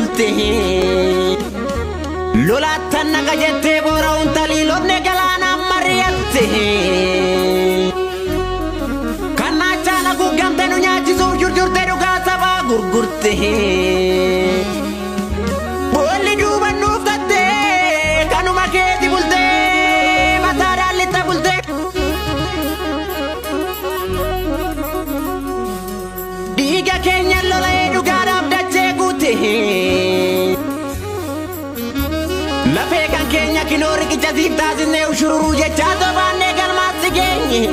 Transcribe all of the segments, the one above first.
bulte lolatan naga jette bora untali lodne galana mariyatte kanna chala gugamte nu nyaachi so jurjurte duga saba gurgurte bolli duba nuftate kanu maketi bulte matara lita bulte diga kenya lola duga dabdache gute la pegan kenya kinori ki jazita zine ushuru je chato bane galmat genye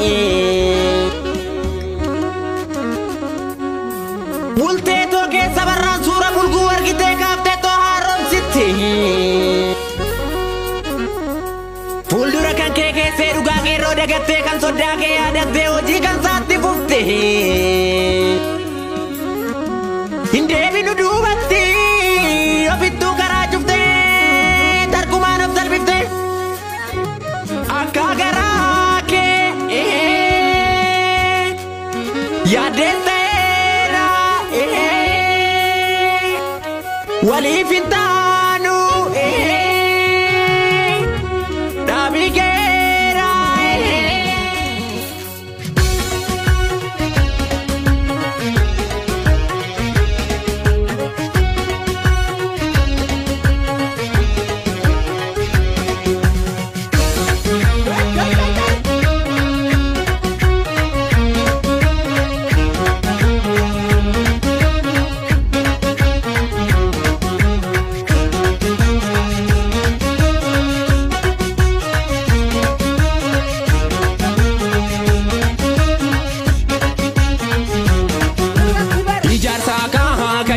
bulte to ke sabarran sura bulgu wargite kapte to harom sitte fuldura kan ke seru ga ke rode gatte kan sodda ke adate oji kan satti fufte inde binu dubatti ofitu karajufte tarkuman of salbifte akagara ke yadetera wali fintanu dabigera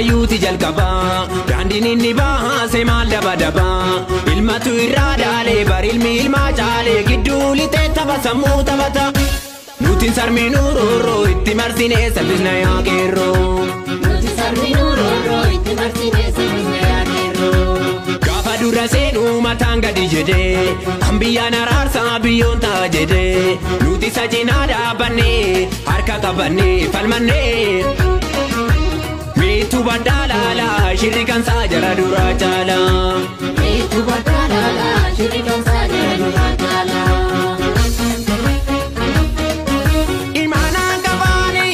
Yuti jalkaba dandini ni baha se mal daba daba ilma tu irada le bar ilmi ilma jale giduli te tabasamu tabata nutin sarminu ro itti marsine sabisna ya kero nutin sarminu ro itti marsine sabisna ya kero gafa dura senu matanga dijede ambiya nararsa biyon ta jede nuti sajina da banne harka kabane falmanne Mitu badalala shirikan sajara dura chala Mitu badalala shirikan sajara dura chala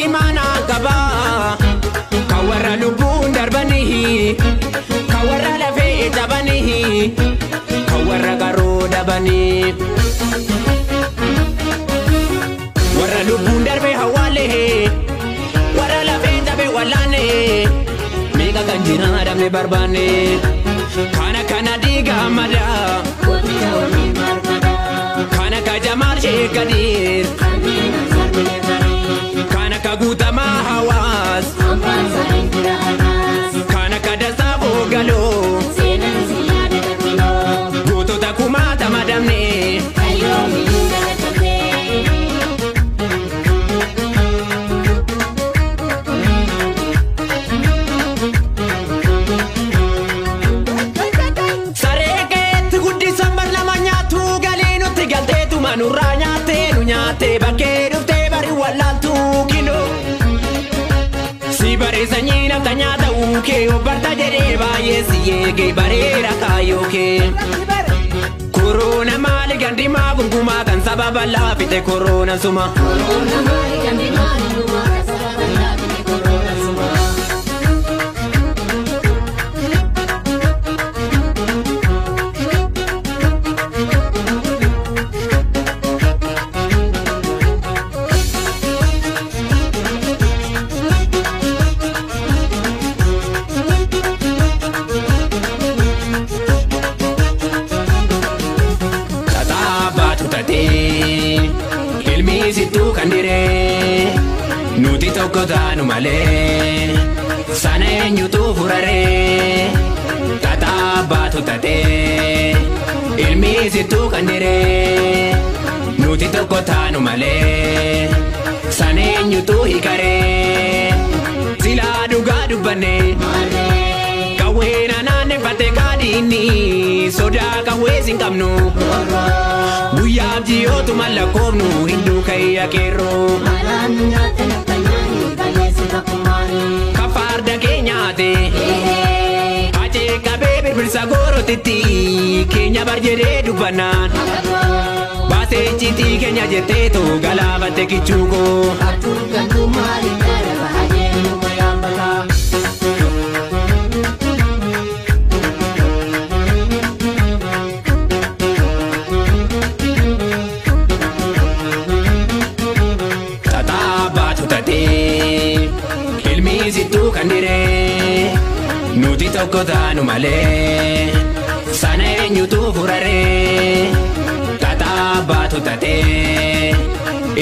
Imana kaba Kawara lubun darbanihi Kawara lafe tabanihi Kawara garo dabani Wara lubun darbe hawalehe Wara lafe tabe walane Mega kanjina adamne barbane Kana diga mada Kana ka jamal shekadir Kana ka gutama hawas Kana ka dasabo galo Goto takumata madamne Nuranya te nunyate bakeru te bari walantu kino si bare sanyina tanyata uke obarta jere ba yesi yege bare rakayo ke corona mali gandi magunguma kan sababa la fite corona suma mali gandi magunguma kan sababa la fite corona suma Ilmi situ kandire nuti tokko taanu malee sana eenyutu furare tata baatu tate ilmi situ kandire nuti tokko taanu malee sana eenyutu hikare sila dhugaa dubbanne kawweena naanne fate kaadini sodaa kawwee sin qabnu Guyyaaf ji'ootu mallakoofnu hinduu kayya keerroo Malaannu nyaate naftanyaan balleessi takkumaanii Kafaarda kee nyaate mootitti keenya barjedee dubbannaan baasee icciitii keenya jetteetu galaafatte kichuuko. Atuun gantuu maaliin dhala baay'ee nama yaambata. Tataa baatu tatee ilmi sittuu kan diree nuti tokko taanu malee sana eenyutu furaree. Tataa baatu tatee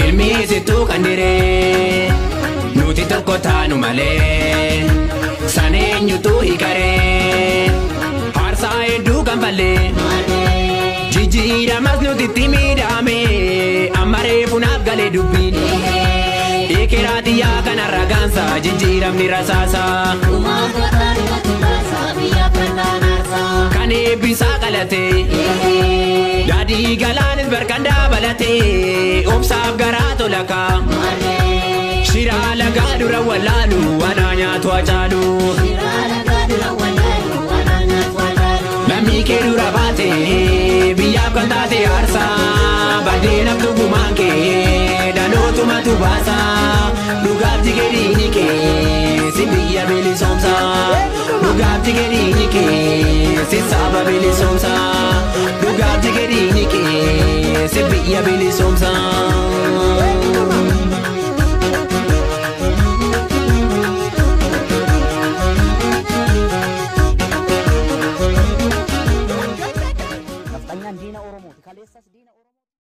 ilmi sittuu kan diree nuti tokko taanu malee sana eenyutu hiikaree. Haarsaa hedduu kan fallee jijjiiramas nuti itti miidhame amma reefu naaf galee dubbiin. Eekeraatiyaa kanarra gaansa jijjiiramni rasaasa. Kan eebbisaa qalatee daadhii galaanis barkan dabalatee obsaaf garaa tolaka. Shiraa lagaa dura wallaalu wanaa nyaatu hacaalu. Lammii kee dura baatee biyyaaf kan taate aarsaa baddee naftu gumaan kee dhalootumatu baasa. Dhugaaf jigeriini kee si biyya bilisoomsa. Dhugaaf jigeriini kee si saba bilisoomsa. Dhugaaf jigeriini kee si biyya bilisoomsa.